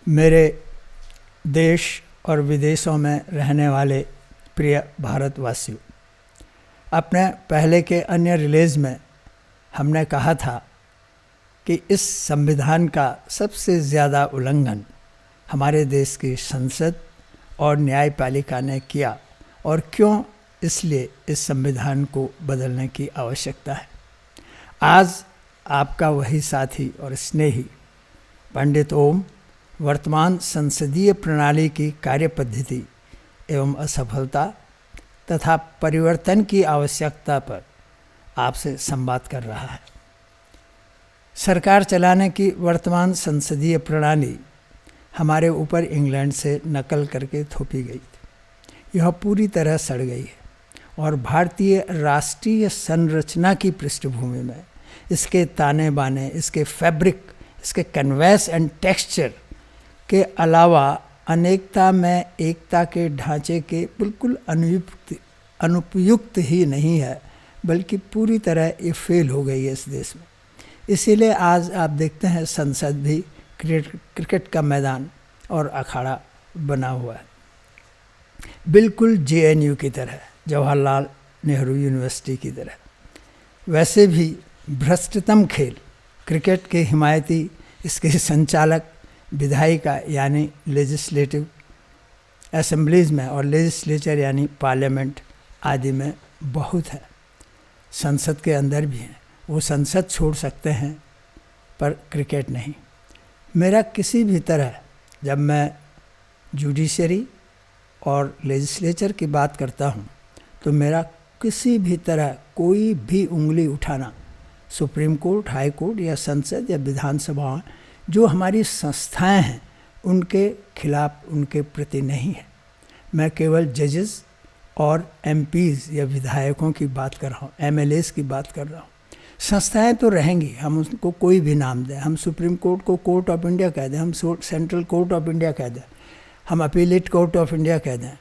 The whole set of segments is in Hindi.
मेरे देश और विदेशों में रहने वाले प्रिय भारतवासियों, अपने पहले के अन्य रिलीज़ में हमने कहा था कि इस संविधान का सबसे ज़्यादा उल्लंघन हमारे देश की संसद और न्यायपालिका ने किया और क्यों, इसलिए इस संविधान को बदलने की आवश्यकता है। आज आपका वही साथी और स्नेही पंडित ओम वर्तमान संसदीय प्रणाली की कार्यपद्धति एवं असफलता तथा परिवर्तन की आवश्यकता पर आपसे संवाद कर रहा है। सरकार चलाने की वर्तमान संसदीय प्रणाली हमारे ऊपर इंग्लैंड से नकल करके थोपी गई थी। यह पूरी तरह सड़ गई है और भारतीय राष्ट्रीय संरचना की पृष्ठभूमि में इसके ताने बाने, इसके फैब्रिक, इसके कैनवास एंड टेक्सचर के अलावा अनेकता में एकता के ढांचे के बिल्कुल अनुपयुक्त ही नहीं है, बल्कि पूरी तरह ये फेल हो गई है इस देश में। इसीलिए आज आप देखते हैं संसद भी क्रिकेट का मैदान और अखाड़ा बना हुआ है, बिल्कुल JNU की तरह, जवाहरलाल नेहरू यूनिवर्सिटी की तरह। वैसे भी भ्रष्टतम खेल क्रिकेट के हिमायती, इसके संचालक विधायिका यानी लेजिस्लेटिव असेंबलीज में और लेजिस्लेचर यानी पार्लियामेंट आदि में बहुत है। संसद के अंदर भी हैं, वो संसद छोड़ सकते हैं पर क्रिकेट नहीं। मेरा किसी भी तरह, जब मैं जुडिशरी और लेजिस्लेचर की बात करता हूँ तो मेरा किसी भी तरह कोई भी उंगली उठाना सुप्रीम कोर्ट, हाई कोर्ट या संसद या विधानसभा जो हमारी संस्थाएं हैं उनके खिलाफ, उनके प्रति नहीं है। मैं केवल जजेस और MPs या विधायकों की बात कर रहा हूँ, MLAs की बात कर रहा हूँ। संस्थाएं तो रहेंगी, हम उसको कोई भी नाम दें, हम सुप्रीम कोर्ट को कोर्ट ऑफ इंडिया कह दें, हम सेंट्रल कोर्ट ऑफ इंडिया कह दें, हम अपीलेट कोर्ट ऑफ इंडिया कह दें,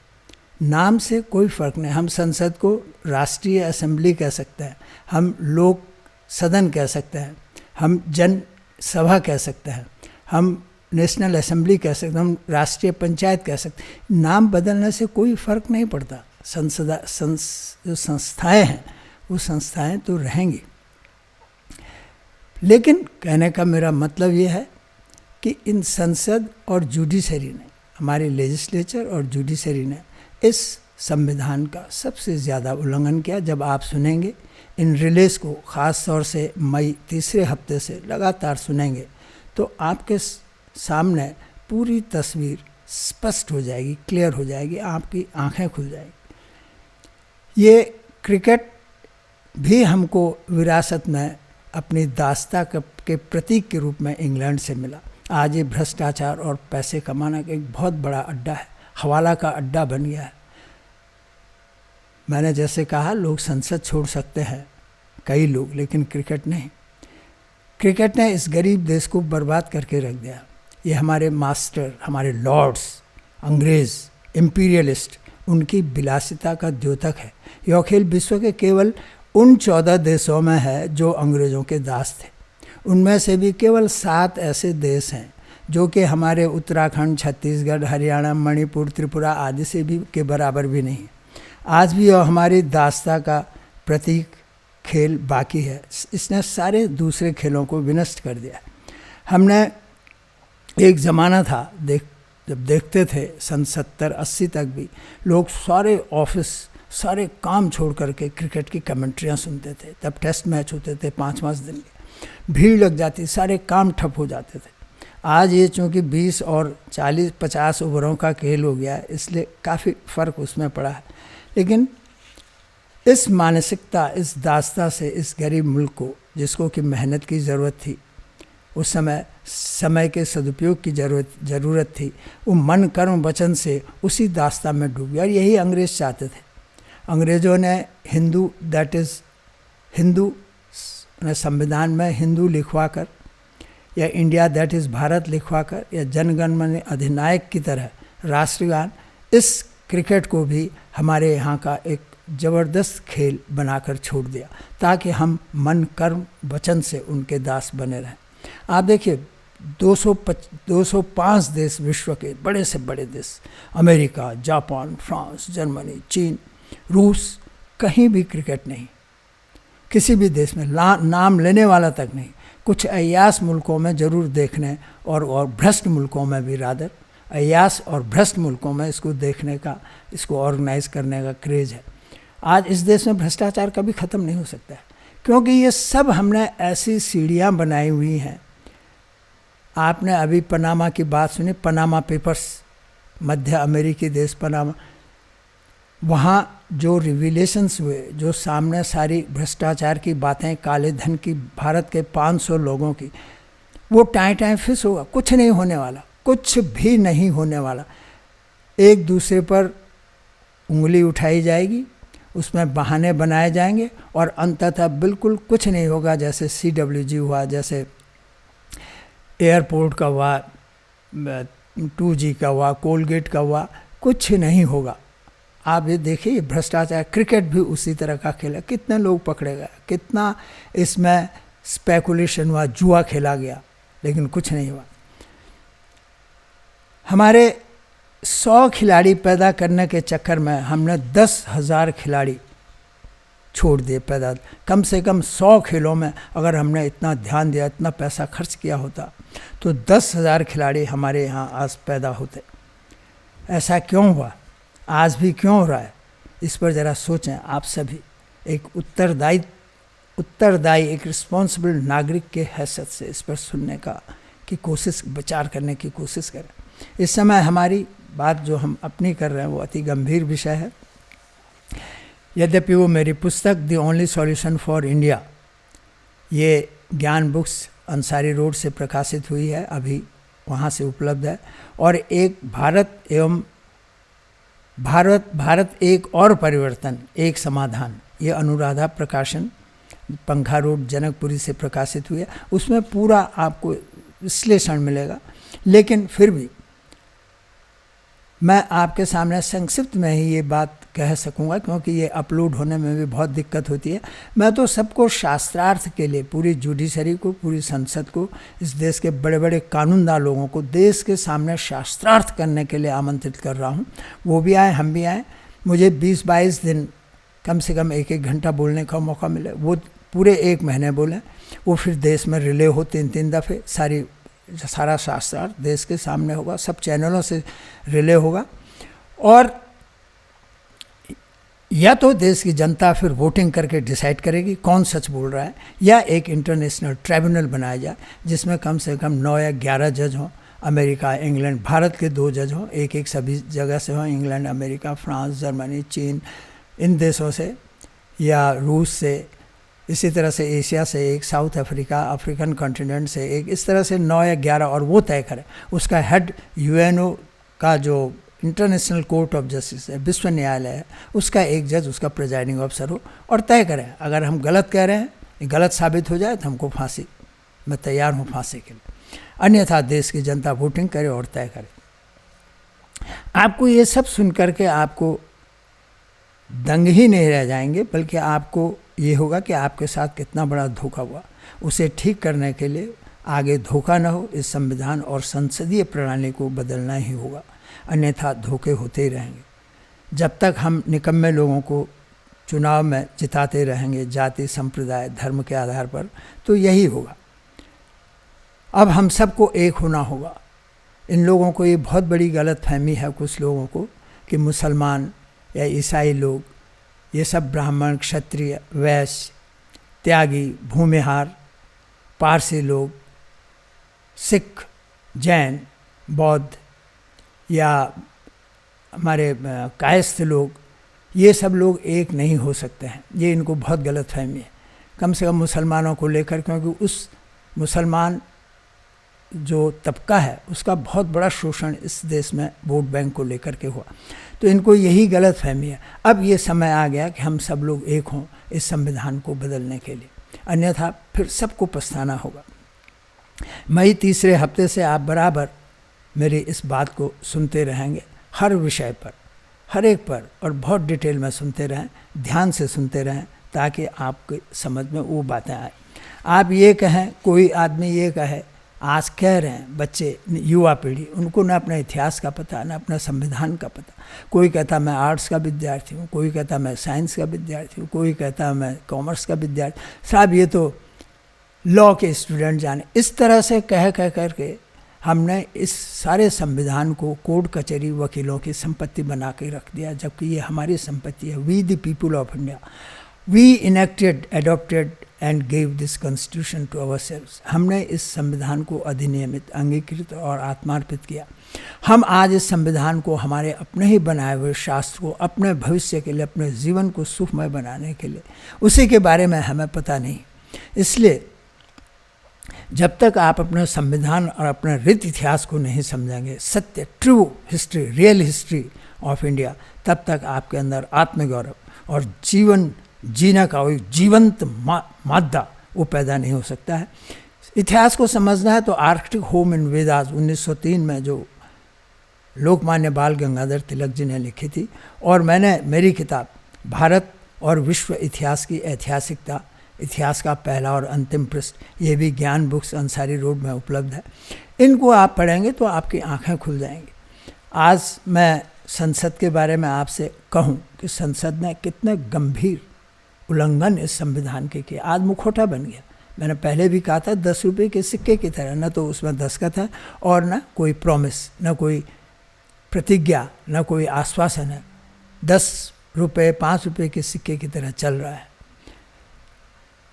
नाम से कोई फ़र्क नहीं। हम संसद को राष्ट्रीय असेंबली कह सकते हैं, हम लोक सदन कह सकते हैं, हम जन सभा कह सकते हैं, हम नेशनल असेंबली कह सकते हैं, हम राष्ट्रीय पंचायत कह सकते हैं। नाम बदलने से कोई फ़र्क नहीं पड़ता। जो संस्थाएं हैं वो संस्थाएं तो रहेंगी। लेकिन कहने का मेरा मतलब ये है कि इन संसद और जुडिशरी ने, हमारे लेजिस्लेचर और जुडिशरी ने इस संविधान का सबसे ज़्यादा उल्लंघन किया। जब आप सुनेंगे इन रिलेज को, ख़ास तौर से मई तीसरे हफ्ते से लगातार सुनेंगे, तो आपके सामने पूरी तस्वीर स्पष्ट हो जाएगी, क्लियर हो जाएगी, आपकी आंखें खुल जाएगी। ये क्रिकेट भी हमको विरासत में अपनी दास्ता के प्रतीक के रूप में इंग्लैंड से मिला। आज ये भ्रष्टाचार और पैसे कमाने का एक बहुत बड़ा अड्डा है, हवाला का अड्डा बन गया है। मैंने जैसे कहा, लोग संसद छोड़ सकते हैं, कई लोग, लेकिन क्रिकेट नहीं। क्रिकेट ने इस गरीब देश को बर्बाद करके रख दिया। ये हमारे मास्टर, हमारे लॉर्ड्स, अंग्रेज़, इम्पीरियलिस्ट, उनकी विलासिता का द्योतक है। यह खेल विश्व के केवल उन 14 देशों में है जो अंग्रेज़ों के दास थे। उनमें से भी केवल 7 ऐसे देश हैं जो कि हमारे उत्तराखंड, छत्तीसगढ़, हरियाणा, मणिपुर, त्रिपुरा आदि से भी के बराबर भी नहीं। आज भी यह हमारी दास्ता का प्रतीक खेल बाकी है। इसने सारे दूसरे खेलों को विनष्ट कर दिया। हमने एक ज़माना था, जब देखते थे सन 70-80 तक भी लोग सारे ऑफिस, सारे काम छोड़ करके क्रिकेट की कमेंट्रियाँ सुनते थे। तब टेस्ट मैच होते थे 5-5 दिन के, भीड़ लग जाती, सारे काम ठप हो जाते थे। आज ये चूँकि 20 और 40-50 ओवरों का खेल हो गया है, इसलिए काफ़ी फ़र्क उसमें पड़ा है। लेकिन इस मानसिकता, इस दास्ता से इस गरीब मुल्क को, जिसको कि मेहनत की ज़रूरत थी, उस समय के सदुपयोग की ज़रूरत थी, वो मन कर्म वचन से उसी दास्ता में डूब गया। और यही अंग्रेज़ चाहते थे। अंग्रेज़ों ने हिंदू, दैट इज़ हिंदू, संविधान में हिंदू लिखवा कर, या इंडिया दैट इज़ भारत लिखवा कर, या जनगण मन अधिनायक की तरह राष्ट्रगान, इस क्रिकेट को भी हमारे यहाँ का एक ज़बरदस्त खेल बनाकर छोड़ दिया, ताकि हम मन कर्म वचन से उनके दास बने रहें। आप देखिए, 205 देश विश्व के बड़े से बड़े देश, अमेरिका, जापान, फ्रांस, जर्मनी, चीन, रूस, कहीं भी क्रिकेट नहीं, किसी भी देश में नाम लेने वाला तक नहीं। कुछ अय्यास मुल्कों में ज़रूर देखने और भ्रष्ट मुल्कों में भी, रादर अय्यास और भ्रष्ट मुल्कों में इसको देखने का, इसको ऑर्गेनाइज करने का क्रेज़ है। आज इस देश में भ्रष्टाचार कभी ख़त्म नहीं हो सकता है, क्योंकि ये सब हमने ऐसी सीढ़ियाँ बनाई हुई हैं। आपने अभी पनामा की बात सुनी, पनामा पेपर्स, मध्य अमेरिकी देश पनामा, वहाँ जो रिविलेशंस हुए, जो सामने सारी भ्रष्टाचार की बातें, काले धन की, भारत के 500 लोगों की, वो टाइम फिक्स होगा, कुछ नहीं होने वाला, कुछ भी नहीं होने वाला। एक दूसरे पर उंगली उठाई जाएगी, उसमें बहाने बनाए जाएंगे और अंततः बिल्कुल कुछ नहीं होगा। जैसे CWG हुआ, जैसे एयरपोर्ट का हुआ, 2G का हुआ, कोलगेट का हुआ, कुछ नहीं होगा। आप ये देखिए, भ्रष्टाचार, क्रिकेट भी उसी तरह का खेल है, कितने लोग पकड़े गए, कितना इसमें स्पेकुलेशन हुआ, जुआ खेला गया, लेकिन कुछ नहीं हुआ। हमारे 100 खिलाड़ी पैदा करने के चक्कर में हमने 10,000 खिलाड़ी छोड़ दिए पैदा। कम से कम 100 खेलों में अगर हमने इतना ध्यान दिया, इतना पैसा खर्च किया होता, तो 10,000 खिलाड़ी हमारे यहाँ आज पैदा होते। ऐसा क्यों हुआ, आज भी क्यों हो रहा है, इस पर ज़रा सोचें। आप सभी एक उत्तरदायी एक रिस्पॉन्सिबल नागरिक के हैसियत से इस पर सुनने की कोशिश, विचार करने की कोशिश करें। इस समय हमारी बात जो हम अपनी कर रहे हैं वो अति गंभीर विषय है। यद्यपि वो मेरी पुस्तक the only solution for India, ये ज्ञान बुक्स अंसारी रोड से प्रकाशित हुई है, अभी वहाँ से उपलब्ध है। और एक भारत एक और परिवर्तन, एक समाधान, ये अनुराधा प्रकाशन, पंखा रोड, जनकपुरी से प्रकाशित हुई है। उसमें पूरा आपको विश्लेषण मिलेगा, लेकिन फिर भी मैं आपके सामने संक्षिप्त में ही ये बात कह सकूंगा, क्योंकि ये अपलोड होने में भी बहुत दिक्कत होती है। मैं तो सबको शास्त्रार्थ के लिए, पूरी जुडिशरी को, पूरी संसद को, इस देश के बड़े बड़े कानूनदार लोगों को देश के सामने शास्त्रार्थ करने के लिए आमंत्रित कर रहा हूँ। वो भी आए, हम भी आए। मुझे 20-22 दिन कम से कम 1-1 घंटा बोलने का मौका मिले, वो पूरे 1 महीने बोलें, वो फिर देश में रिले हो 3-3 दफ़े, सारा शास्त्रार्थ देश के सामने होगा, सब चैनलों से रिले होगा। और या तो देश की जनता फिर वोटिंग करके डिसाइड करेगी कौन सच बोल रहा है, या एक इंटरनेशनल ट्राइब्यूनल बनाया जाए जिसमें कम से कम 9 या 11 जज हों, अमेरिका, इंग्लैंड, भारत के 2 जज हों, एक सभी जगह से हों, इंग्लैंड, अमेरिका, फ्रांस, जर्मनी, चीन, इन देशों से, या रूस से, इसी तरह से एशिया से एक, साउथ अफ्रीका, अफ्रीकन कॉन्टिनेंट से एक, इस तरह से 9 या 11, और वो तय करें। उसका हेड UNO का जो इंटरनेशनल कोर्ट ऑफ जस्टिस है, विश्व न्यायालय है, उसका एक जज उसका प्रिजाइडिंग ऑफिसर हो, और तय करें। अगर हम गलत कह रहे हैं, गलत साबित हो जाए, तो हमको फांसी, मैं तैयार हूँ फांसी के लिए, अन्यथा देश की जनता वोटिंग करे और तय करे। आपको ये सब सुन करके आपको दंग ही नहीं रह जाएंगे, बल्कि आपको ये होगा कि आपके साथ कितना बड़ा धोखा हुआ। उसे ठीक करने के लिए आगे धोखा न हो, इस संविधान और संसदीय प्रणाली को बदलना ही होगा, अन्यथा धोखे होते ही रहेंगे। जब तक हम निकम्मे लोगों को चुनाव में जिताते रहेंगे जाति, संप्रदाय, धर्म के आधार पर, तो यही होगा। अब हम सबको एक होना होगा। इन लोगों को ये बहुत बड़ी गलतफहमी है, कुछ लोगों को, कि मुसलमान या ईसाई लोग, ये सब ब्राह्मण, क्षत्रिय, वैश्य, त्यागी, भूमिहार, पारसी लोग, सिख, जैन, बौद्ध या हमारे कायस्थ लोग, ये सब लोग एक नहीं हो सकते हैं। ये इनको बहुत गलतफहमी है, कम से कम मुसलमानों को लेकर, क्योंकि उस मुसलमान जो तबका है उसका बहुत बड़ा शोषण इस देश में वोट बैंक को लेकर के हुआ। तो इनको यही गलत फहमी है। अब ये समय आ गया कि हम सब लोग एक हों इस संविधान को बदलने के लिए, अन्यथा फिर सबको पछताना होगा। मई 3 हफ्ते से आप बराबर मेरी इस बात को सुनते रहेंगे, हर विषय पर, हर एक पर, और बहुत डिटेल में सुनते रहें, ध्यान से सुनते रहें, ताकि आपके समझ में वो बातें आए। आप ये कहें, कोई आदमी ये कहे, आज कह रहे हैं बच्चे, युवा पीढ़ी, उनको ना अपने इतिहास का पता, ना अपना संविधान का पता। कोई कहता मैं आर्ट्स का विद्यार्थी हूँ, कोई कहता मैं साइंस का विद्यार्थी हूँ, कोई कहता मैं कॉमर्स का विद्यार्थी। साहब ये तो लॉ के स्टूडेंट जाने। इस तरह से कह करके हमने इस सारे संविधान को कोर्ट कचहरी वकीलों की संपत्ति बना के रख दिया, जबकि ये हमारी संपत्ति है। We the people of India, we enacted, adopted and gave this constitution to ourselves. हमने इस संविधान को अधिनियमित, अंगीकृत और आत्मार्पित किया। हम आज इस संविधान को हमारे अपने ही बनाए हुए शास्त्र को अपने भविष्य के लिए, अपने जीवन को सुखमय बनाने के लिए, उसी के बारे में हमें पता नहीं। इसलिए जब तक आप अपने संविधान और अपने रीति इतिहास को नहीं समझेंगे, सत्य, true history, real history of India, तब तक आपके अंदर आत्मगौरव और जीवन जीने का वही जीवंत मादा वो पैदा नहीं हो सकता है। इतिहास को समझना है तो आर्कटिक होम इन वेदास 1903 में जो लोकमान्य बाल गंगाधर तिलक जी ने लिखी थी, और मैंने मेरी किताब भारत और विश्व इतिहास की ऐतिहासिकता, इतिहास का पहला और अंतिम पृष्ठ, ये भी ज्ञान बुक्स अंसारी रोड में उपलब्ध है। इनको आप पढ़ेंगे तो आपकी आंखें खुल जाएंगी। आज मैं संसद के बारे में आपसे कहूँ कि संसद ने कितने गंभीर उल्लंघन इस संविधान के किए। आज मुखौटा बन गया। मैंने पहले भी कहा था 10 रुपये के सिक्के की तरह, न तो उसमें दस्तखत है और न कोई प्रॉमिस, न कोई प्रतिज्ञा, न कोई आश्वासन है। 10 रुपये 5 रुपये के सिक्के की तरह चल रहा है।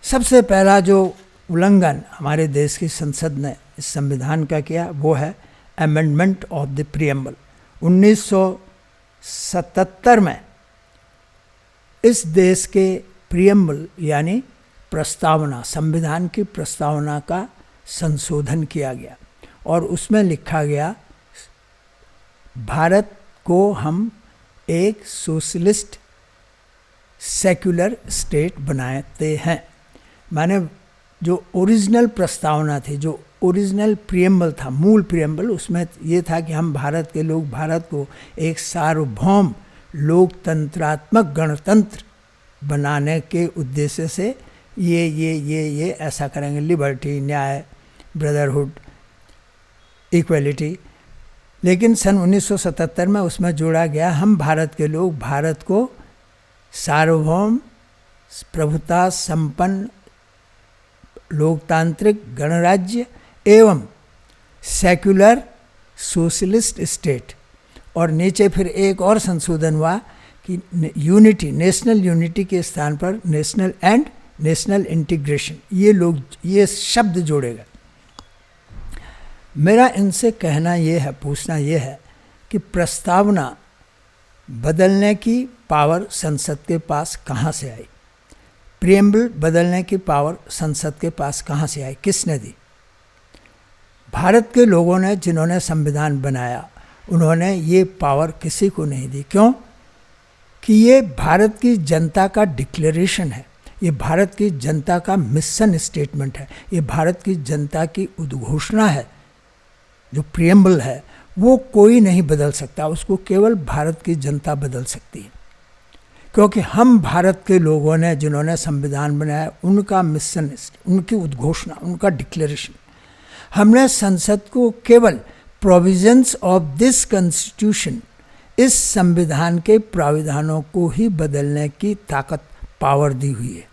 सबसे पहला जो उल्लंघन हमारे देश की संसद ने इस संविधान का किया वो है अमेंडमेंट ऑफ द प्रीएम्बल। 1977 में इस देश के प्रीएम्बल यानी प्रस्तावना, संविधान की प्रस्तावना का संशोधन किया गया और उसमें लिखा गया भारत को हम एक सोशलिस्ट सेक्युलर स्टेट बनाते हैं। माने जो ओरिजिनल प्रस्तावना थी, जो ओरिजिनल प्रीएम्बल था, मूल प्रीएम्बल, उसमें ये था कि हम भारत के लोग भारत को एक सार्वभौम लोकतंत्रात्मक गणतंत्र बनाने के उद्देश्य से ये ऐसा करेंगे, लिबर्टी, न्याय, ब्रदरहुड, इक्वलिटी। लेकिन सन 1977 में उसमें जोड़ा गया हम भारत के लोग भारत को सार्वभौम प्रभुता संपन्न लोकतांत्रिक गणराज्य एवं सेक्युलर सोशलिस्ट स्टेट। और नीचे फिर एक और संशोधन हुआ कि यूनिटी, नेशनल यूनिटी के स्थान पर नेशनल एंड नेशनल इंटीग्रेशन, ये शब्द जोड़े गए। मेरा इनसे कहना ये है, पूछना ये है कि प्रस्तावना बदलने की पावर संसद के पास कहाँ से आई? प्रीएम्बल बदलने की पावर संसद के पास कहाँ से आई? किसने दी? भारत के लोगों ने, जिन्होंने संविधान बनाया, उन्होंने ये पावर किसी को नहीं दी। क्यों? कि ये भारत की जनता का डिक्लेरेशन है, ये भारत की जनता का मिशन स्टेटमेंट है, ये भारत की जनता की उद्घोषणा है। जो प्रीएम्बल है वो कोई नहीं बदल सकता, उसको केवल भारत की जनता बदल सकती है। क्योंकि हम भारत के लोगों ने, जिन्होंने संविधान बनाया, उनका मिशन, उनकी उद्घोषणा, उनका डिक्लेरेशन। हमने संसद को केवल प्रोविजंस ऑफ दिस कॉन्स्टिट्यूशन, इस संविधान के प्राविधानों को ही बदलने की ताकत, पावर दी हुई है।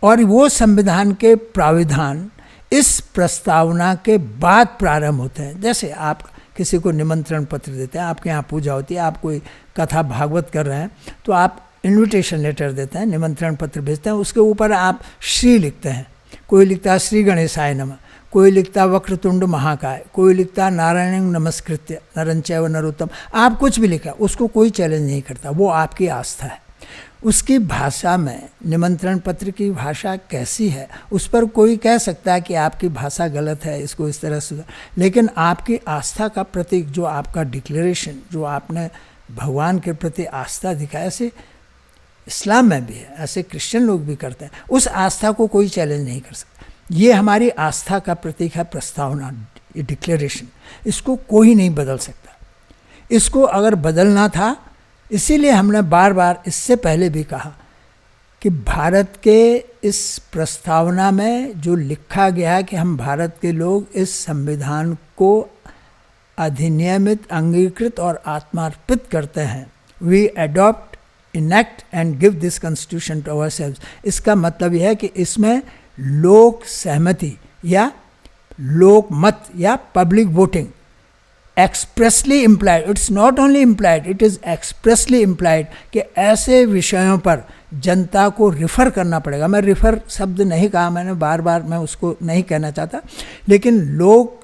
और वो संविधान के प्राविधान इस प्रस्तावना के बाद प्रारंभ होते हैं। जैसे आप किसी को निमंत्रण पत्र देते हैं, आपके यहाँ पूजा होती है, आप कोई कथा भागवत कर रहे हैं, तो आप इनविटेशन लेटर देते हैं, निमंत्रण पत्र भेजते हैं, उसके ऊपर आप श्री लिखते हैं। कोई लिखता है श्री गणेशाय नमः, कोई लिखता वक्रतुंड महाकाय, कोई लिखता नारायण नमस्कृत्य नरं चैव नरोत्तम। आप कुछ भी लिखा, उसको कोई चैलेंज नहीं करता, वो आपकी आस्था है। उसकी भाषा में, निमंत्रण पत्र की भाषा कैसी है, उस पर कोई कह सकता है कि आपकी भाषा गलत है, इसको इस तरह से। लेकिन आपकी आस्था का प्रतीक, जो आपका डिक्लेरेशन, जो आपने भगवान के प्रति आस्था दिखाया, ऐसे इस्लाम में भी है, ऐसे क्रिश्चियन लोग भी करते हैं, उस आस्था को कोई चैलेंज नहीं कर सकता। ये हमारी आस्था का प्रतीक है प्रस्तावना, ये डिक्लेरेशन, इसको कोई नहीं बदल सकता। इसको अगर बदलना था, इसीलिए हमने बार बार इससे पहले भी कहा कि भारत के इस प्रस्तावना में जो लिखा गया है कि हम भारत के लोग इस संविधान को अधिनियमित, अंगीकृत और आत्मार्पित करते हैं, we adopt, enact and give this constitution to ourselves. इसका मतलब यह है कि इसमें लोक सहमति या लोक मत या public voting expressly implied, it's not only implied, it is expressly implied कि ऐसे विषयों पर जनता को रिफ़र करना पड़ेगा। मैं रिफ़र शब्द नहीं कहा, मैंने बार बार, मैं उसको नहीं कहना चाहता, लेकिन लोक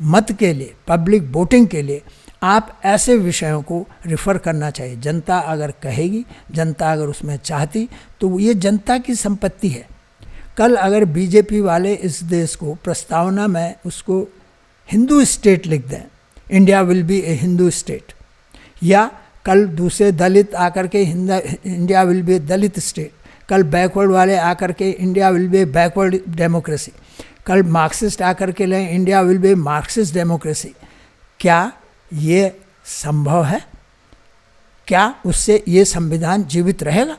मत के लिए, पब्लिक वोटिंग के लिए आप ऐसे विषयों को रिफ़र करना चाहिए। जनता अगर कहेगी, जनता अगर उसमें चाहती, तो ये जनता की संपत्ति है। कल अगर बीजेपी वाले इस देश को प्रस्तावना में उसको हिंदू स्टेट लिख दें, India will be A Hindu state, या कल दूसरे दलित आकर के India will be A Dalit state, कल बैकवर्ड वाले आकर के India will be A backward democracy, कल मार्क्सिस्ट आकर के लें India will be A Marxist democracy, क्या ये संभव है? क्या उससे ये संविधान जीवित रहेगा?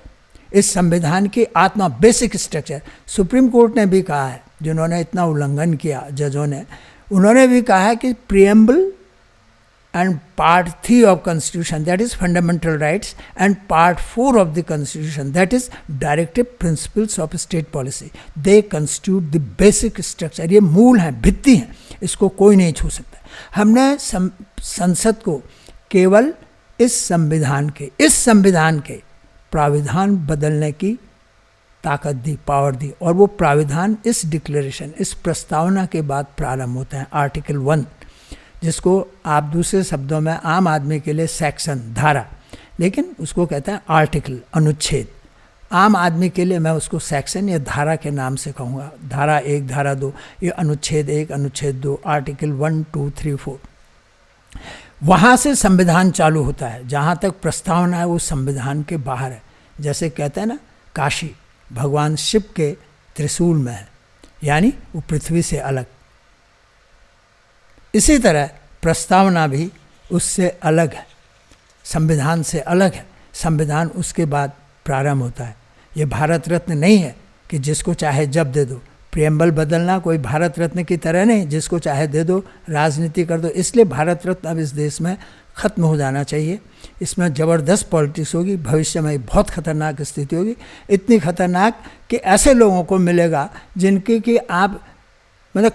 इस संविधान की आत्मा, बेसिक स्ट्रक्चर, सुप्रीम कोर्ट ने भी कहा है, जिन्होंने इतना उल्लंघन किया जजों ने, उन्होंने भी कहा है कि preamble and part 3 of constitution, that is fundamental rights, and part 4 of the constitution, that is directive principles of state policy, they constitute the basic structure। ये मूल हैं, भित्ति हैं, इसको कोई नहीं छू सकता। हमने संसद को केवल इस संविधान के प्राविधान बदलने की ताकत दी, पावर दी, और वो प्राविधान इस डिक्लेरेशन, इस प्रस्तावना के बाद प्रारंभ होता है। आर्टिकल 1, जिसको आप दूसरे शब्दों में आम आदमी के लिए सेक्शन, धारा, लेकिन उसको कहते हैं आर्टिकल, अनुच्छेद। आम आदमी के लिए मैं उसको सेक्शन या धारा के नाम से कहूँगा। धारा 1, धारा 2, ये अनुच्छेद 1, अनुच्छेद 2, आर्टिकल 1, 2, 3, 4। वहाँ से संविधान चालू होता है। जहाँ तक प्रस्तावना है वो संविधान के बाहर है। जैसे कहते हैं ना, काशी भगवान शिव के त्रिशूल में है, यानी वो पृथ्वी से अलग। इसी तरह प्रस्तावना भी उससे अलग है, संविधान से अलग है। संविधान उसके बाद प्रारंभ होता है। ये भारत रत्न नहीं है कि जिसको चाहे जब दे दो। प्रियम्बल बदलना कोई भारत रत्न की तरह नहीं, जिसको चाहे दे दो, राजनीति कर दो। इसलिए भारत रत्न अब इस देश में ख़त्म हो जाना चाहिए। इसमें ज़बरदस्त पॉलिटिक्स होगी, भविष्य में बहुत ख़तरनाक स्थिति होगी, इतनी खतरनाक कि ऐसे लोगों को मिलेगा जिनकी कि आप मतलब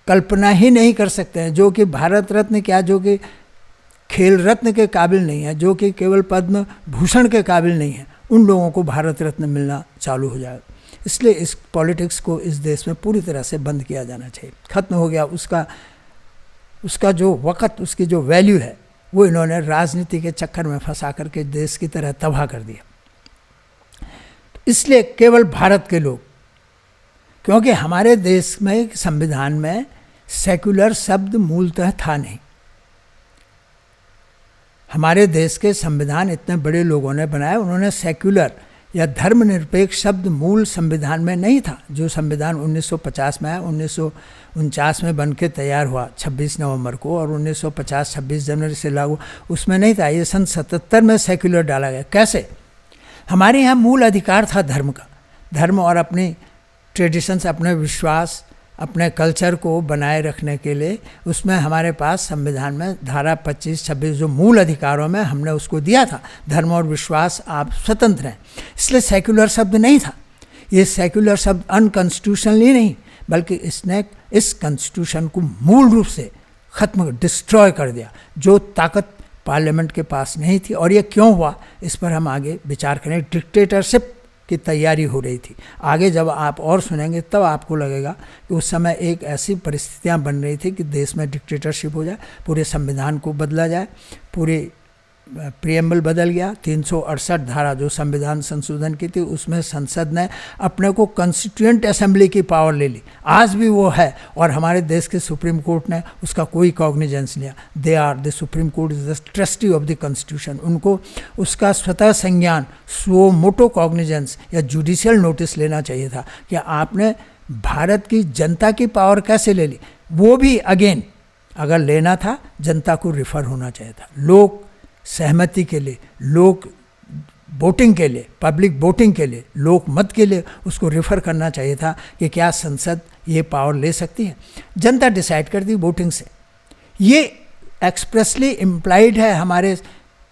कल्पना ही नहीं कर सकते हैं, जो कि भारत रत्न क्या, जो कि खेल रत्न के काबिल नहीं है, जो कि केवल पद्म भूषण के काबिल नहीं है, उन लोगों को भारत रत्न मिलना चालू हो जाएगा। इसलिए इस पॉलिटिक्स को इस देश में पूरी तरह से बंद किया जाना चाहिए। ख़त्म हो गया उसका जो वक़्त, उसकी जो वैल्यू है, वो इन्होंने राजनीति के चक्कर में फंसा करके देश की तरह तबाह कर दिया। इसलिए केवल भारत के लोग, क्योंकि हमारे देश में संविधान में सेक्युलर शब्द मूलतः था नहीं। हमारे देश के संविधान इतने बड़े लोगों ने बनाए, उन्होंने सेक्युलर या धर्मनिरपेक्ष शब्द मूल संविधान में नहीं था। जो संविधान 1950 में आया, 1949 में बन के तैयार हुआ 26 नवंबर को, और 1950 26 जनवरी से लागू, उसमें नहीं था। ये सन 77 में सेक्युलर डाला गया। कैसे? हमारे यहाँ मूल अधिकार था धर्म का, धर्म और अपनी ट्रेडिशंस, अपने विश्वास, अपने कल्चर को बनाए रखने के लिए उसमें हमारे पास संविधान में धारा 25, 26 जो मूल अधिकारों में हमने उसको दिया था, धर्म और विश्वास आप स्वतंत्र हैं। इसलिए सेक्युलर शब्द नहीं था। ये सेक्युलर शब्द अनकॉन्स्टिट्यूशनली नहीं, बल्कि इसने इस कॉन्स्टिट्यूशन को मूल रूप से ख़त्म, डिस्ट्रॉय कर दिया, जो ताकत पार्लियामेंट के पास नहीं थी। और ये क्यों हुआ, इस पर हम आगे विचार करें। डिक्टेटरशिप की तैयारी हो रही थी। आगे जब आप और सुनेंगे तब आपको लगेगा कि उस समय एक ऐसी परिस्थितियां बन रही थी कि देश में डिक्टेटरशिप हो जाए, पूरे संविधान को बदला जाए, पूरे प्रियम्बल बदल गया। 368 धारा जो संविधान संशोधन की थी, उसमें संसद ने अपने को कॉन्स्टिट्यूएंट असेंबली की पावर ले ली। आज भी वो है, और हमारे देश के सुप्रीम कोर्ट ने उसका कोई कॉग्निजेंस लिया। They are the supreme court is the trustee of the constitution. उनको उसका स्वतः संज्ञान, सो मोटो कॉग्निजेंस या जुडिशियल नोटिस लेना चाहिए था कि आपने भारत की जनता की पावर कैसे ले ली। वो भी अगेन अगर लेना था, जनता को रिफ़र होना चाहिए था। लोग सहमति के लिए, लोग वोटिंग के लिए, पब्लिक वोटिंग के लिए, लोक मत के लिए उसको रेफर करना चाहिए था कि क्या संसद ये पावर ले सकती है। जनता डिसाइड कर दी वोटिंग से। ये एक्सप्रेसली इम्प्लाइड है हमारे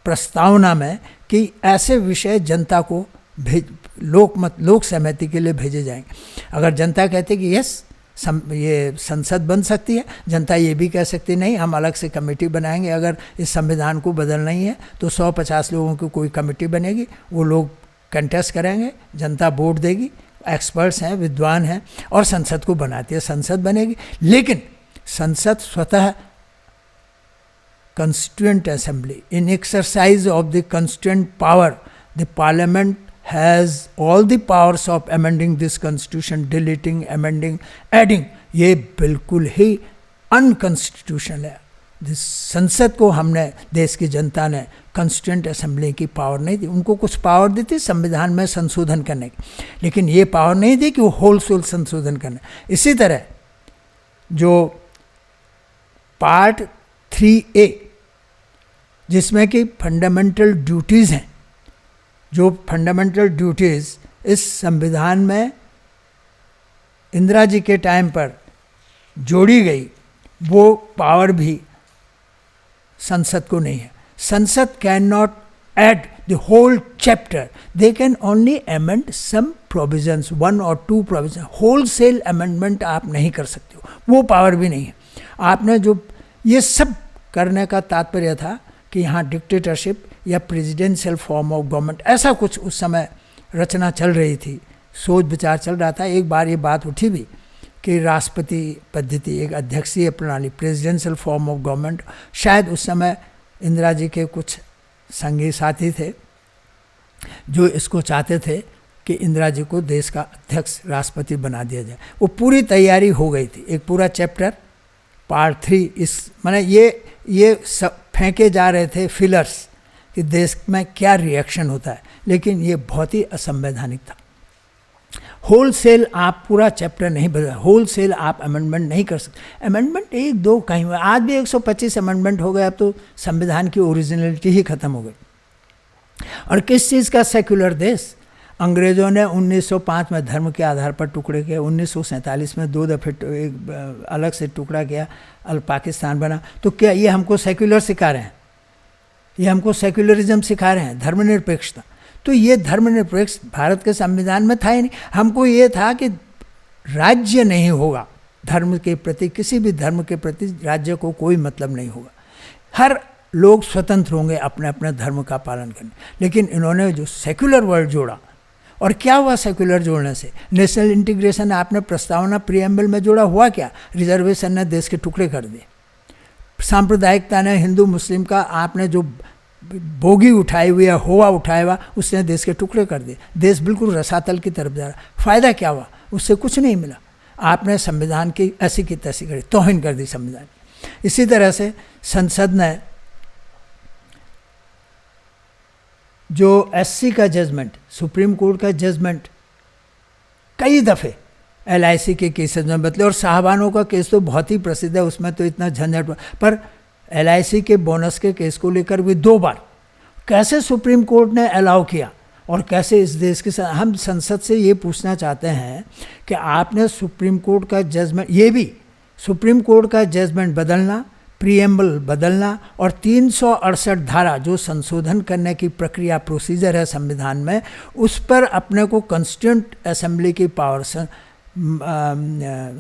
प्रस्तावना में कि ऐसे विषय जनता को लोक सहमति के लिए भेजे जाएंगे। अगर जनता कहते कि यस ये संसद बन सकती है, जनता ये भी कह सकती नहीं हम अलग से कमेटी बनाएंगे, अगर इस संविधान को बदलना ही है तो 150 लोगों की कोई कमेटी बनेगी, वो लोग कंटेस्ट करेंगे, जनता वोट देगी, एक्सपर्ट्स हैं, विद्वान हैं और संसद को बनाती है, संसद बनेगी। लेकिन संसद स्वतः constituent assembly, in exercise of the constituent power the parliament has all the powers of amending this constitution, deleting, amending, adding, ये बिल्कुल ही अनकॉन्स्टिट्यूशनल है। जिस संसद को हमने, देश की जनता ने कॉन्स्टिट्यूएंट असेंबली की पावर नहीं दी, उनको कुछ पावर दी थी संविधान में संशोधन करने की, लेकिन ये पावर नहीं दी कि वो होलसेल संशोधन करना। इसी तरह जो पार्ट 3A जिसमें कि फंडामेंटल ड्यूटीज़ हैं, जो फंडामेंटल ड्यूटीज़ इस संविधान में इंदिरा जी के टाइम पर जोड़ी गई, वो पावर भी संसद को नहीं है। संसद can not add the whole chapter, they can only amend some provisions, 1 और 2 प्रोविजन। होलसेल अमेंडमेंट आप नहीं कर सकते हो, वो पावर भी नहीं है। आपने जो ये सब करने का तात्पर्य था कि यहाँ डिक्टेटरशिप या प्रेसिडेंशियल फॉर्म ऑफ गवर्नमेंट, ऐसा कुछ उस समय रचना चल रही थी, सोच विचार चल रहा था। एक बार ये बात उठी भी कि राष्ट्रपति पद्धति, एक अध्यक्षीय प्रणाली, प्रेसिडेंशियल फॉर्म ऑफ गवर्नमेंट, शायद उस समय इंदिरा जी के कुछ संगी साथी थे जो इसको चाहते थे कि इंदिरा जी को देश का अध्यक्ष राष्ट्रपति बना दिया जाए। वो पूरी तैयारी हो गई थी, एक पूरा चैप्टर पार्ट 3 इस माने ये सब फेंके जा रहे थे फिलर्स कि देश में क्या रिएक्शन होता है, लेकिन ये बहुत ही असंवैधानिक था। होलसेल आप पूरा चैप्टर नहीं बदल, होलसेल आप अमेंडमेंट नहीं कर सकते। अमेंडमेंट 1-2 कहीं हुआ, आज भी 125 अमेंडमेंट हो गए, अब तो संविधान की ओरिजिनलिटी ही खत्म हो गई। और किस चीज़ का सेक्युलर देश? अंग्रेज़ों ने 1905 में धर्म के आधार पर टुकड़े किए, 1947 में 2 दफ़े एक अलग से टुकड़ा किया, पाकिस्तान बना। तो क्या ये हमको सेक्युलर सिखा रहे हैं? ये हमको सेक्युलरिज्म सिखा रहे हैं, धर्मनिरपेक्षता? तो ये धर्मनिरपेक्ष भारत के संविधान में था ही नहीं। हमको ये था कि राज्य नहीं होगा धर्म के प्रति, किसी भी धर्म के प्रति राज्य को कोई मतलब नहीं होगा, हर लोग स्वतंत्र होंगे अपने अपने धर्म का पालन करने। लेकिन इन्होंने जो सेक्युलर वर्ड जोड़ा, और क्या हुआ सेक्युलर जोड़ने से? नेशनल इंटीग्रेशन आपने प्रस्तावना प्रीएम्बल में जोड़ा, हुआ क्या? रिजर्वेशन ने देश के टुकड़े कर दिए। सांप्रदायिकता ने हिंदू मुस्लिम का आपने जो बोगी उठाई हुई है, होवा उठाया हुआ, उसने देश के टुकड़े कर दिए। देश बिल्कुल रसातल की तरफ जा रहा। फ़ायदा क्या हुआ? उससे कुछ नहीं मिला। आपने संविधान की ऐसी की तैसी करी, तौहीन कर दी संविधान। इसी तरह से संसद ने जो एससी का जजमेंट, सुप्रीम कोर्ट का जजमेंट कई दफ़े LIC के केसेस में बदले, और साहबानों का केस तो बहुत ही प्रसिद्ध है, उसमें तो इतना झंझट। पर LIC के बोनस के केस को लेकर भी 2 बार कैसे सुप्रीम कोर्ट ने अलाउ किया, और कैसे इस देश के साथ हम संसद से ये पूछना चाहते हैं कि आपने सुप्रीम कोर्ट का जजमेंट, ये भी सुप्रीम कोर्ट का जजमेंट बदलना, प्रीएम्बल बदलना, और 368 धारा जो संशोधन करने की प्रक्रिया प्रोसीजर है संविधान में, उस पर अपने को कॉन्स्टिट्यूएंट असेंबली की पावर,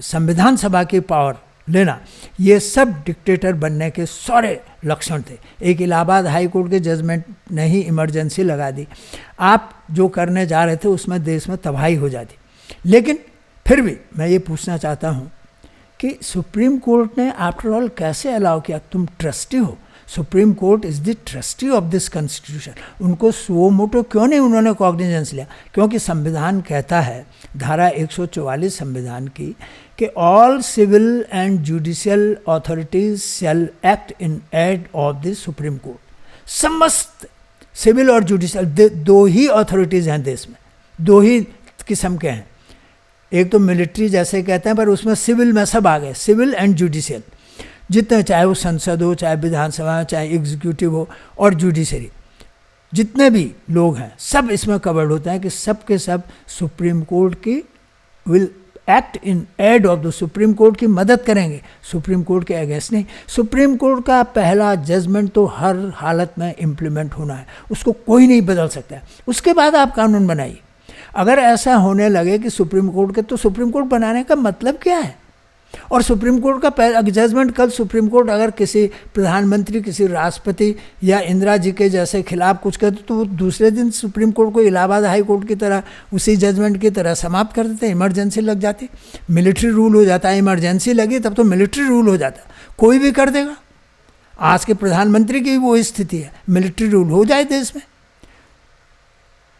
संविधान सभा की पावर लेना, ये सब डिक्टेटर बनने के सारे लक्षण थे। एक इलाहाबाद हाई कोर्ट के जजमेंट ने ही इमरजेंसी लगा दी। आप जो करने जा रहे थे उसमें देश में तबाही हो जाती। लेकिन फिर भी मैं ये पूछना चाहता हूँ कि सुप्रीम कोर्ट ने आफ्टर ऑल कैसे अलाउ किया? तुम ट्रस्टी हो, supreme court is the trustee of this constitution. उनको सुओ मोटो क्यों नहीं उन्होंने कॉग्निजेंस लिया? क्योंकि संविधान कहता है, धारा 144 संविधान की, कि all civil and judicial authorities shall act in aid of the supreme court. समस्त सिविल और जुडिशियल 2 ही अथॉरिटीज़ हैं देश में, 2 ही किस्म के हैं। एक तो मिलिट्री जैसे कहते हैं, पर उसमें सिविल में सब आ गए, सिविल एंड जुडिशियल, जितने, चाहे वो संसद हो, चाहे विधानसभा हो, चाहे एग्जीक्यूटिव हो, और जुडिशरी। जितने भी लोग हैं सब इसमें कवर्ड होते हैं कि सब के सब सुप्रीम कोर्ट की will act in aid of the supreme court की मदद करेंगे, सुप्रीम कोर्ट के अगेंस्ट नहीं। सुप्रीम कोर्ट का पहला जजमेंट तो हर हालत में इम्प्लीमेंट होना है, उसको कोई नहीं बदल सकता है। उसके बाद आप कानून बनाइए। अगर ऐसा होने लगे कि सुप्रीम कोर्ट के, तो सुप्रीम कोर्ट बनाने का मतलब क्या है? और सुप्रीम कोर्ट का पहला जजमेंट, कल सुप्रीम कोर्ट अगर किसी प्रधानमंत्री, किसी राष्ट्रपति या इंदिरा जी के जैसे खिलाफ कुछ करते तो वो दूसरे दिन सुप्रीम कोर्ट को इलाहाबाद हाई कोर्ट की तरह उसी जजमेंट की तरह समाप्त कर देते, इमरजेंसी लग जाती, मिलिट्री रूल हो जाता है। इमरजेंसी लगी तब तो मिलिट्री रूल हो जाता, कोई भी कर देगा। आज के प्रधानमंत्री की वो स्थिति है, मिलिट्री रूल हो जाए देश में।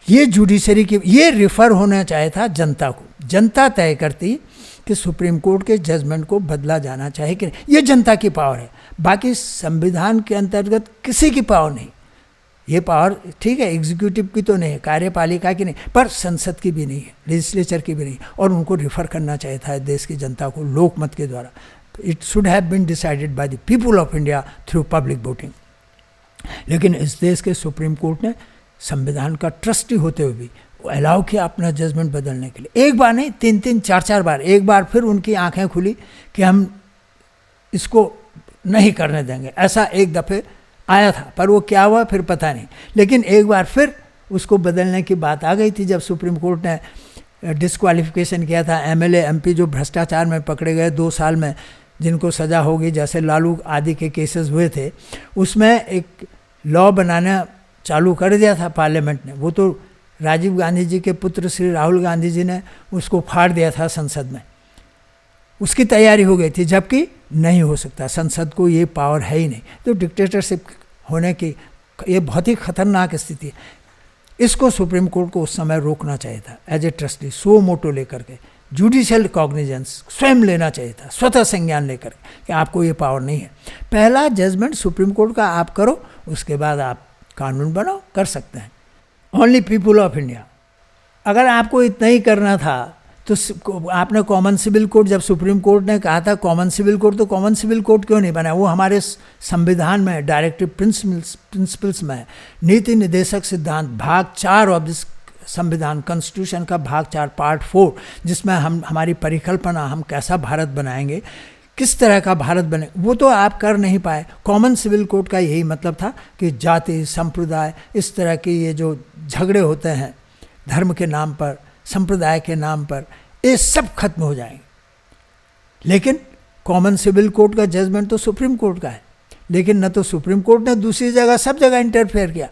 ये जुडिशरी की, ये रिफर होना चाहिए था जनता को, जनता तय करती कि सुप्रीम कोर्ट के जजमेंट को बदला जाना चाहिए कि नहीं। ये जनता की पावर है, बाकी संविधान के अंतर्गत किसी की पावर नहीं। ये पावर ठीक है एग्जीक्यूटिव की तो नहीं है, कार्यपालिका की नहीं, पर संसद की भी नहीं है, लेजिस्लेचर की भी नहीं, और उनको रिफर करना चाहिए था देश की जनता को लोकमत के द्वारा। It should have been decided by the people of India through public voting. लेकिन इस देश के सुप्रीम कोर्ट ने संविधान का ट्रस्टी होते हुए भी अलाउ किया अपना जजमेंट बदलने के लिए। एक बार नहीं, 3-3, 4-4 बार। एक बार फिर उनकी आंखें खुली कि हम इसको नहीं करने देंगे, ऐसा एक दफ़े आया था, पर वो क्या हुआ फिर पता नहीं। लेकिन एक बार फिर उसको बदलने की बात आ गई थी जब सुप्रीम कोर्ट ने डिस्क्वालिफिकेशन किया था एमएलए एमपी जो भ्रष्टाचार में पकड़े गए 2 साल में, जिनको सज़ा होगी, जैसे लालू आदि के केसेस हुए थे। उसमें एक लॉ बनाना चालू कर दिया था पार्लियामेंट ने। वो तो राजीव गांधी जी के पुत्र श्री राहुल गांधी जी ने उसको फाड़ दिया था संसद में, उसकी तैयारी हो गई थी, जबकि नहीं हो सकता, संसद को ये पावर है ही नहीं। तो डिक्टेटरशिप होने की ये बहुत ही खतरनाक स्थिति है। इसको सुप्रीम कोर्ट को उस समय रोकना चाहिए था, एज ए ट्रस्टी सो मोटो लेकर के जुडिशियल कॉग्निजेंस स्वयं लेना चाहिए था, स्वतः संज्ञान लेकर कि आपको ये पावर नहीं है। पहला जजमेंट सुप्रीम कोर्ट का आप करो, उसके बाद आप कानून बनाओ, कर सकते हैं। Only people of India. अगर आपको इतना ही करना था तो आपने कॉमन सिविल कोड, जब सुप्रीम कोर्ट ने कहा था कॉमन सिविल कोड, तो कॉमन सिविल कोड क्यों नहीं बनाया? वो हमारे संविधान में डायरेक्टिव प्रिंसिपल्स में है, नीति निर्देशक सिद्धांत भाग 4 ऑफ दिस संविधान, कॉन्स्टिट्यूशन का भाग 4 पार्ट 4, जिसमें हमारी परिकल्पना, हम कैसा भारत बनाएंगे, किस तरह का भारत बने, वो तो आप कर नहीं पाए। कॉमन सिविल कोड का यही मतलब था कि जाति, संप्रदाय, इस तरह के ये जो झगड़े होते हैं धर्म के नाम पर, संप्रदाय के नाम पर, ये सब खत्म हो जाएंगे। लेकिन कॉमन सिविल कोड का जजमेंट तो सुप्रीम कोर्ट का है, लेकिन न तो सुप्रीम कोर्ट ने दूसरी जगह सब जगह इंटरफेयर किया।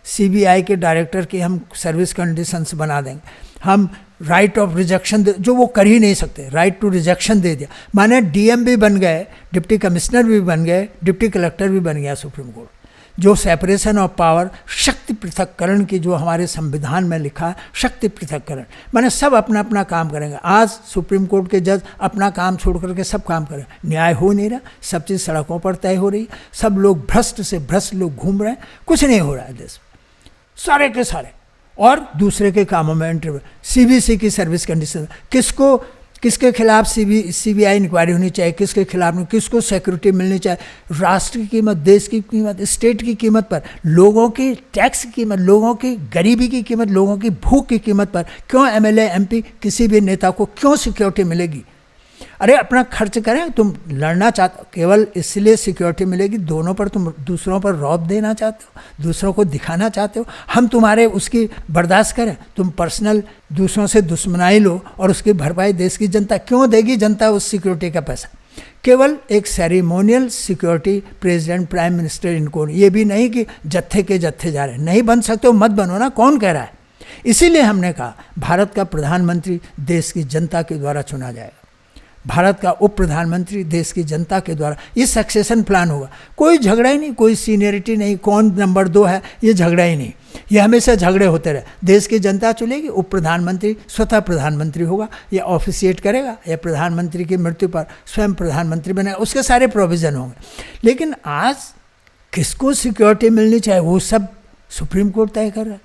सीबीआई के डायरेक्टर की हम सर्विस कंडीशंस बना देंगे, हम राइट ऑफ रिजेक्शन जो वो कर ही नहीं सकते, राइट टू रिजेक्शन दे दिया। माने डीएम भी बन गए, डिप्टी कमिश्नर भी बन गए, डिप्टी कलेक्टर भी बन गया सुप्रीम कोर्ट। जो सेपरेशन ऑफ पावर, शक्ति पृथक्करण की जो हमारे संविधान में लिखा, शक्ति पृथक्करण, माने सब अपना अपना काम करेंगे। आज सुप्रीम कोर्ट के जज अपना काम छोड़ करके सब काम करेंगे, न्याय हो नहीं रहा, सब चीज़ सड़कों पर तय हो रही, सब लोग भ्रष्ट से भ्रष्ट लोग घूम रहे हैं, कुछ नहीं हो रहा है देश में, सारे के सारे, और दूसरे के कामों में इंटरव्यू। सीबीसी की सर्विस कंडीशन, किसके खिलाफ सीबीआई इंक्वायरी होनी चाहिए, किसके खिलाफ नहीं, किसको सिक्योरिटी मिलनी चाहिए, राष्ट्र की कीमत, देश की कीमत, स्टेट की कीमत पर, लोगों की टैक्स की कीमत, लोगों की गरीबी की कीमत, लोगों की भूख की कीमत पर क्यों एमएलए एमपी किसी भी नेता को क्यों सिक्योरिटी मिलेगी? अरे अपना खर्च करें, तुम लड़ना चाहते, केवल इसलिए सिक्योरिटी मिलेगी, दोनों पर तुम दूसरों पर रौब देना चाहते हो, दूसरों को दिखाना चाहते हो, हम तुम्हारे उसकी बर्दाश्त करें, तुम पर्सनल दूसरों से दुश्मनाई लो और उसकी भरपाई देश की जनता क्यों देगी? जनता उस सिक्योरिटी का पैसा, केवल एक ceremonial security president prime minister इनको, ये भी नहीं कि जत्थे के जत्थे जा रहे हैं, नहीं बन सकते हो मत बनो ना, कौन कह रहा है? इसीलिए हमने कहा भारत का प्रधानमंत्री देश की जनता के द्वारा चुना जाएगा, भारत का उप प्रधानमंत्री देश की जनता के द्वारा, ये सक्सेशन प्लान होगा। कोई झगड़ा ही नहीं, कोई सीनियरिटी नहीं, कौन नंबर 2 है, ये झगड़ा ही नहीं, ये हमेशा झगड़े होते रहे। देश की जनता चुनेगी, उप प्रधानमंत्री स्वतः प्रधानमंत्री होगा, या ऑफिशिएट करेगा, या प्रधानमंत्री की मृत्यु पर स्वयं प्रधानमंत्री बनेगा, उसके सारे प्रोविज़न होंगे। लेकिन आज किसको सिक्योरिटी मिलनी चाहिए वो सब सुप्रीम कोर्ट तय कर रहा है।